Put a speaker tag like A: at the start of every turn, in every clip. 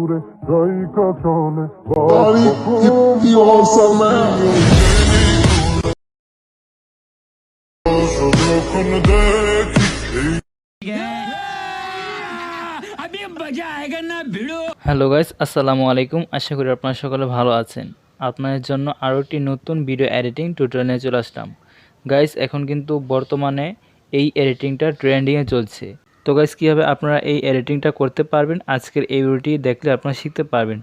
A: dure, troika cione,
B: Buddy, if you want some man.
C: Hello guys, আসসালামু আলাইকুম। আশা করি আপনারা সকলে ভালো আছেন। আপনাদের জন্য আরও একটি নতুন ভিডিও এডিটিং টিউটোরিয়াল নিয়ে চলে আসলাম। গাইস, এখন কিন্তু বর্তমানে এই এডিটিংটা ট্রেন্ডিংয়ে চলছে। তো গাইস, কীভাবে আপনারা এই এডিটিংটা করতে পারবেন আজকের এই ভিডিওটি দেখলে আপনারা শিখতে পারবেন।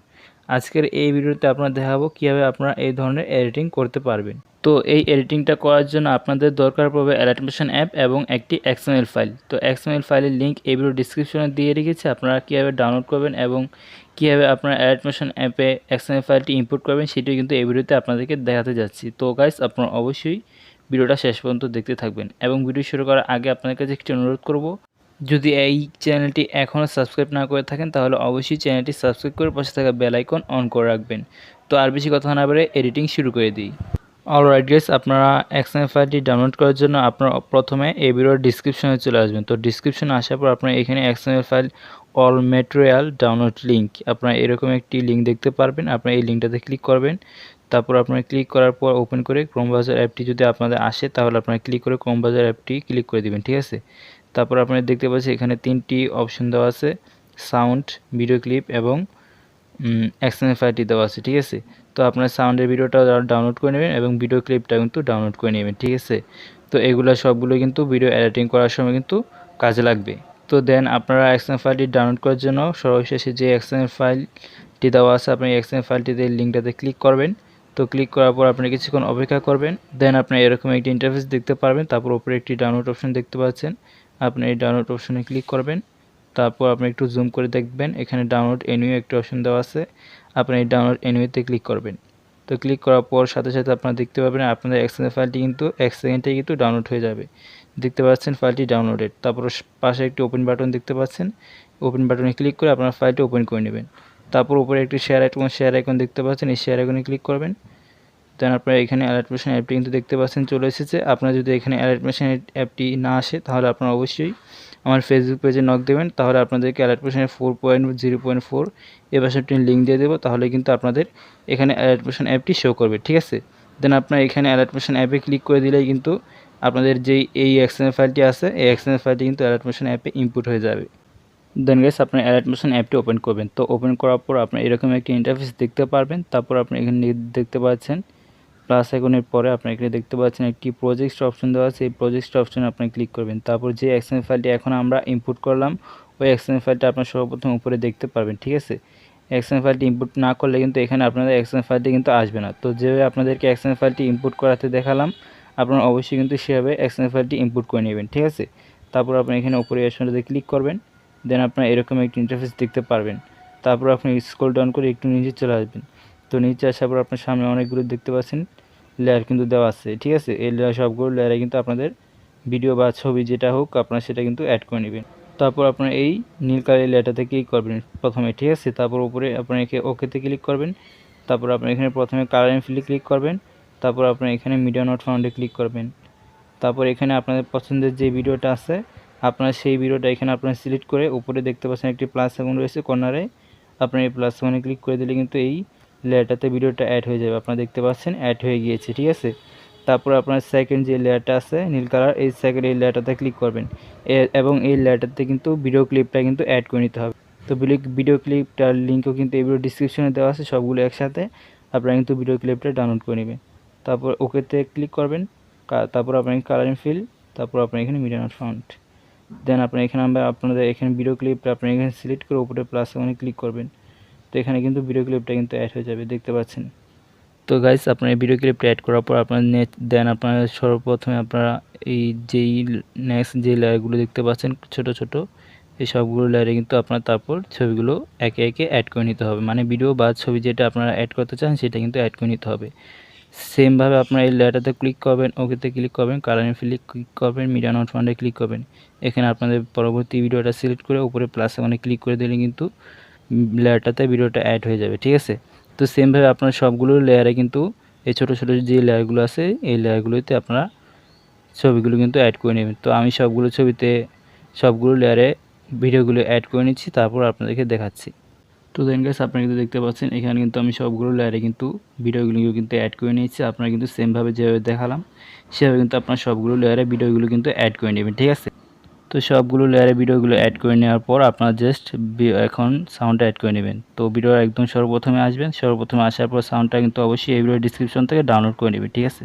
C: আজকের এই ভিডিওতে আপনারা দেখাবো কীভাবে আপনারা এই ধরনের এডিটিং করতে পারবেন। তো এই এডিটিংটা করার জন্য আপনাদের দরকার পড়বে Alight অ্যাপ এবং একটি XML ফাইল। তো XML ফাইলের লিঙ্ক এই ভিডিও ডিসক্রিপশনে দিয়ে রেখেছি। আপনারা কীভাবে ডাউনলোড করবেন এবং কীভাবে আপনারা Alight অ্যাপে XML ফাইলটি ইম্পোর্ট করবেন সেটিও কিন্তু এই ভিডিওতে আপনাদেরকে দেখাতে যাচ্ছি। তো গাইস, আপনারা অবশ্যই ভিডিওটা শেষ পর্যন্ত দেখতে থাকবেন এবং ভিডিও শুরু করার আগে আপনাদের কাছে একটি অনুরোধ করব, যদি এই চ্যানেলটি এখনও সাবস্ক্রাইব না করে থাকেন তাহলে অবশ্যই চ্যানেলটি সাবস্ক্রাইব করে পাশে থাকা বেল আইকন অন করে রাখবেন। তো আর বেশি কথা না বলে এডিটিং শুরু করে দিই। অলরাইট গাইস, আপনারা XML ফাইলটি ডাউনলোড করার জন্য আপনারা প্রথমে এই ভিডিওর ডিসক্রিপশনে চলে আসবেন। তো ডিসক্রিপশনে আসার পর আপনারা এখানে XML file all material download link, আপনারা এরকম একটি লিঙ্ক দেখতে পারবেন। আপনারা এই লিঙ্কটাতে ক্লিক করবেন। তারপর আপনারা ক্লিক করার পর ওপেন করে ক্রোম ব্রাউজার অ্যাপটি যদি আপনাদের আসে তাহলে আপনারা ক্লিক করে ক্রোম ব্রাউজার অ্যাপটি ক্লিক করে দিবেন, ঠিক আছে। তারপর আপনারা দেখতে পাচ্ছেন এখানে তিনটি অপশন দেওয়া আছে, সাউন্ড, ভিডিও ক্লিপ এবং XML ফাইলটি দেওয়া আছে, ঠিক আছে। তো আপনার সাউন্ডের ভিডিওটা ডাউনলোড করে নেবেন এবং ভিডিও ক্লিপটা কিন্তু ডাউনলোড করে নেবেন, ঠিক আছে। তো এগুলো সবগুলো কিন্তু ভিডিও এডিটিং করার সময় কিন্তু কাজে লাগবে। তো দেন আপনারা XML ফাইলটি ডাউনলোড করার জন্য সর্বশেষে যে XML ফাইলটি দেওয়া আছে আপনি XML ফাইলটিতে লিঙ্কটাতে ক্লিক করবেন। তো ক্লিক করার পর আপনি কিছুক্ষণ অপেক্ষা করবেন। দেন আপনি এরকম একটি ইন্টারফেস দেখতে পারবেন। তারপর উপরে একটি ডাউনলোড অপশন দেখতে পাচ্ছেন, আপনি এই ডাউনলোড অপশনে ক্লিক করবেন। তারপর আপনি একটু জুম করে দেখবেন এখানে ডাউনলোড এনিওয়ে একটা অপশন দেওয়া আছে, আপনি এই ডাউনলোড এনিওয়েতে ক্লিক করবেন। তো ক্লিক করার পর সাথে সাথে আপনারা দেখতে পাবেন আপনাদের XML ফাইলটি কিন্তু 1 সেকেন্ডে কিন্তু ডাউনলোড হয়ে যাবে। দেখতে পাচ্ছেন ফাইলটি ডাউনলোডেড। তারপর পাশে একটি ওপেন বাটন দেখতে পাচ্ছেন, ওপেন বাটনে ক্লিক করে আপনারা ফাইলটি ওপেন করে নেবেন। তারপর উপরে একটি শেয়ার আইকন দেখতে পাচ্ছেন, এই শেয়ার আইকনে ক্লিক করবেন। দেন আপনারা এখানে Alight অ্যাপটি কিন্তু দেখতে পাচ্ছেন চলে এসেছে। আপনারা যদি এখানে Alight অ্যাপটি না আসে তাহলে আপনারা অবশ্যই আমার ফেসবুক পেজে নক দেবেন, তাহলে আপনাদেরকে Alight 4.0.4 এই ভার্সনটির লিঙ্ক দিয়ে দেবো, তাহলে কিন্তু আপনাদের এখানে Alight অ্যাপটি শো করবে, ঠিক আছে। দেন আপনারা এখানে Alight অ্যাপে ক্লিক করে দিলেই কিন্তু আপনাদের যেই এই XML ফাইলটি আছে এই XML ফাইলটি কিন্তু Alight অ্যাপে ইনপুট হয়ে যাবে। দেন গাইস, আপনার Alight অ্যাপটি ওপেন করবেন। তো ওপেন করার পর আপনার এরকম একটি ইন্টারফেস দেখতে পারবেন। তারপর আপনি এখানে দেখতে পাচ্ছেন প্লাস আইকনের পরে আপনারা এখানে দেখতে পাচ্ছেন একটি প্রজেক্ট অপশন দেওয়া আছে, এই প্রজেক্ট অপশনে আপনি ক্লিক করবেন। তারপর যে XML ফাইলটি এখন আমরা ইনপুট করলাম ওই XML ফাইলটা আপনার সর্বপ্রথম উপরে দেখতে পারবেন, ঠিক আছে। XML ফাইলটি ইনপুট না করলে কিন্তু এখানে আপনাদের XML ফাইলটি কিন্তু আসবে না। তো যেভাবে আপনাদেরকে XML ফাইলটি ইনপুট করাতে দেখালাম আপনারা অবশ্যই কিন্তু সেভাবে XML ফাইলটি ইনপুট করে নেবেন, ঠিক আছে। তারপর আপনি এখানে উপরে অপশনটাতে ক্লিক করবেন। দেন আপনারা এরকম একটি ইন্টারফেস দেখতে পারবেন। তারপর আপনি স্ক্রল ডাউন করে একটু নিচে চলে আসবেন। তো নিচে আসার পর আপনার সামনে অনেকগুলো দেখতে পাচ্ছেন লেয়ার কিন্তু দেওয়া আছে, ঠিক আছে। এই লেয়ার সবগুলো লেয়ারে কিন্তু আপনাদের ভিডিও বা ছবি যেটা হোক আপনারা সেটা কিন্তু অ্যাড করে নেবেন। তারপর আপনারা এই নীল কালারের লেয়ারটাতে ক্লিক করবেন প্রথমে, ঠিক আছে। তারপর উপরে আপনারা ওকেতে ক্লিক করবেন। তারপর আপনারা এখানে প্রথমে কালারিং ফিল্ডে ক্লিক করবেন। তারপর আপনারা এখানে মিডিয়া নট ফাউন্ডে ক্লিক করবেন। তারপর এখানে আপনাদের পছন্দের যে ভিডিওটা আছে আপনারা সেই ভিডিওটা এখানে আপনারা সিলেক্ট করে উপরে দেখতে পাচ্ছেন একটি প্লাস আইকন রয়েছে কর্নারে, আপনারা এই প্লাস আইকনে ক্লিক করে দিলে কিন্তু এই লেয়ারটাতে ভিডিওটা অ্যাড হয়ে যাবে। আপনারা দেখতে পাচ্ছেন অ্যাড হয়ে গিয়েছে, ঠিক আছে। তারপর আপনার সেকেন্ড যে লেয়ারটা আছে নীল কালার, এই সেকেন্ড এই লেয়ারটাতে ক্লিক করবেন এবং এই লেয়ারটাতে কিন্তু ভিডিও ক্লিপটা কিন্তু অ্যাড করে নিতে হবে। তো ভিডিও ক্লিপটার লিঙ্কও কিন্তু এই ভিডিও ডিসক্রিপশনে দেওয়া আছে, সবগুলো একসাথে আপনারা কিন্তু ভিডিও ক্লিপটা ডাউনলোড করে নেবেন। তারপর ওকেতে ক্লিক করবেন। তারপর আপনার কালারিং ফিল, তারপর আপনার এখানে মিডিয়া নট ফাউন্ড। দেন আপনার এখানে আপনাদের এখানে ভিডিও ক্লিপটা আপনি এখানে সিলেক্ট করে উপরে প্লাস ওখানে ক্লিক করবেন। তো এখানে কিন্তু ভিডিও ক্লিপটা কিন্তু অ্যাড হয়ে যাবে, দেখতে পাচ্ছেন। তো গাইস, আপনার ভিডিও ক্লিপটা অ্যাড করার পর আপনার দেন আপনারা সর্বপ্রথমে আপনারা এই যেই নেক্সট যে লেয়ারগুলো দেখতে পাচ্ছেন ছোট ছোট এই সবগুলো লেয়ারে কিন্তু আপনার তারপর ছবিগুলো একে একে অ্যাড করে নিতে হবে, মানে ভিডিও বা ছবি যেটা আপনারা অ্যাড করতে চান সেটা কিন্তু অ্যাড করে নিতে হবে। সেমভাবে আপনারা এই লেয়ারটাতে ক্লিক করবেন, ওকেতে ক্লিক করবেন, কালারিং ফিল্ডে ক্লিক করবেন, মিডিয়া নট ফাউন্ডে ক্লিক করবেন। এখানে আপনাদের পরবর্তী ভিডিওটা সিলেক্ট করে উপরে প্লাস ওখানে ক্লিক করে দিলে কিন্তু লেয়ারটাতে ভিডিওটা অ্যাড হয়ে যাবে, ঠিক আছে। তো সেমভাবে আপনার সবগুলো লেয়ারে কিন্তু এই ছোটো ছোটো যে লেয়ারগুলো আছে এই লেয়ারগুলোতে আপনারা ছবিগুলো কিন্তু অ্যাড করে নেবেন। তো আমি সবগুলো লেয়ারে ভিডিওগুলো অ্যাড করে নিচ্ছি, তারপর আপনাদেরকে দেখাচ্ছি। তো দেন গাইস আপনারা কিন্তু দেখতে পাচ্ছেন এখানে কিন্তু আমি সবগুলো লেয়ারে কিন্তু ভিডিওগুলো কিন্তু অ্যাড করে নিয়েছি। আপনারা কিন্তু সেমভাবে যেভাবে দেখালাম সেভাবে কিন্তু আপনারা সবগুলো লেয়ারে ভিডিওগুলো কিন্তু অ্যাড করে নেবেন, ঠিক আছে। তো সবগুলো লেয়ারে ভিডিওগুলো অ্যাড করে নেওয়ার পর আপনারা জাস্ট এখন সাউন্ডটা অ্যাড করে নেবেন। তো ভিডিওর একদম সর্বপ্রথমে আসবেন, সর্বপ্রথমে আসার পর সাউন্ডটা কিন্তু অবশ্যই এই ভিডিওর ডিসক্রিপশন থেকে ডাউনলোড করে নেবেন, ঠিক আছে।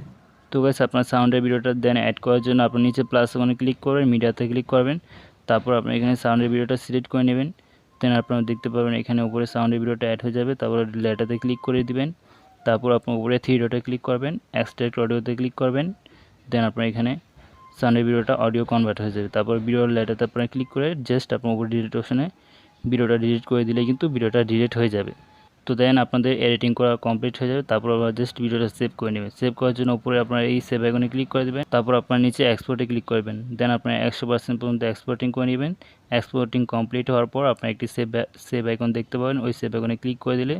C: তো গাইস আপনার সাউন্ডের ভিডিওটা দেন অ্যাড করার জন্য আপনার নিচে প্লাস ওখানে ক্লিক করবেন, মিডিয়াতে ক্লিক করবেন, তারপর আপনি এখানে সাউন্ডের ভিডিওটা সিলেক্ট করে নেবেন। দেন আপনারা দেখতে পাবেন এখানে উপরে সাউন্ডের ভিডিওটা অ্যাড হয়ে যাবে। তারপর লেটাতে ক্লিক করে দিবেন, তারপর আপনার উপরে থ্রি ডটে ক্লিক করবেন, এক্সট্রাক্ট অডিওতে ক্লিক করবেন। দেন আপনার এখানে সাউন্ডের ভিডিওটা অডিও কনভার্ট হয়ে যাবে। তারপর ভিডিওর লেটাতে আপনারা ক্লিক করে জাস্ট আপনার উপর ডিলিট অপশনে ভিডিওটা ডিলিট করে দিলে কিন্তু ভিডিওটা ডিলিট হয়ে যাবে। তো দেন আপনাদের এডিটিং করা কমপ্লিট হয়ে যাবে। তারপর আবার জাস্ট ভিডিওটা সেভ করে নেবেন। সেভ করার জন্য উপরে আপনারা এই সেভ আইকনে ক্লিক করে দেবেন, তারপর আপনার নিচে এক্সপোর্টে ক্লিক করবেন। দেন আপনারা 100% পর্যন্ত এক্সপোর্টিং করে নেবেন। এক্সপোর্টিং কমপ্লিট হওয়ার পর আপনার একটি সেভ আইকন দেখতে পাবেন, ওই সেভ আইকনে ক্লিক করে দিলে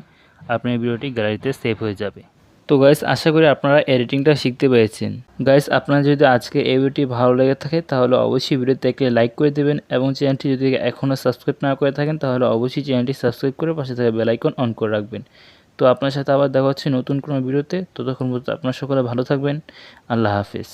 C: আপনার ভিডিওটি গ্যালারিতে সেভ হয়ে যাবে। তো গাইস আশা করি আপনারা এডিটিংটা শিখতে পেরেছেন। গাইস আপনারা যদি আজকে এই ভিডিওটি ভালো লেগে থাকে তাহলে অবশ্যই ভিডিওতে একটি লাইক করে দেবেন এবং চ্যানেলটি যদি এখনও সাবস্ক্রাইব না করে থাকেন তাহলে অবশ্যই চ্যানেলটি সাবস্ক্রাইব করে পাশে থাকা বেল আইকন অন করে রাখবেন। তো আপনার সাথে আবার দেখা হচ্ছে নতুন কোনো ভিডিওতে। ততক্ষণ পর্যন্ত আপনারা সকলে ভালো থাকবেন। আল্লাহ হাফেজ।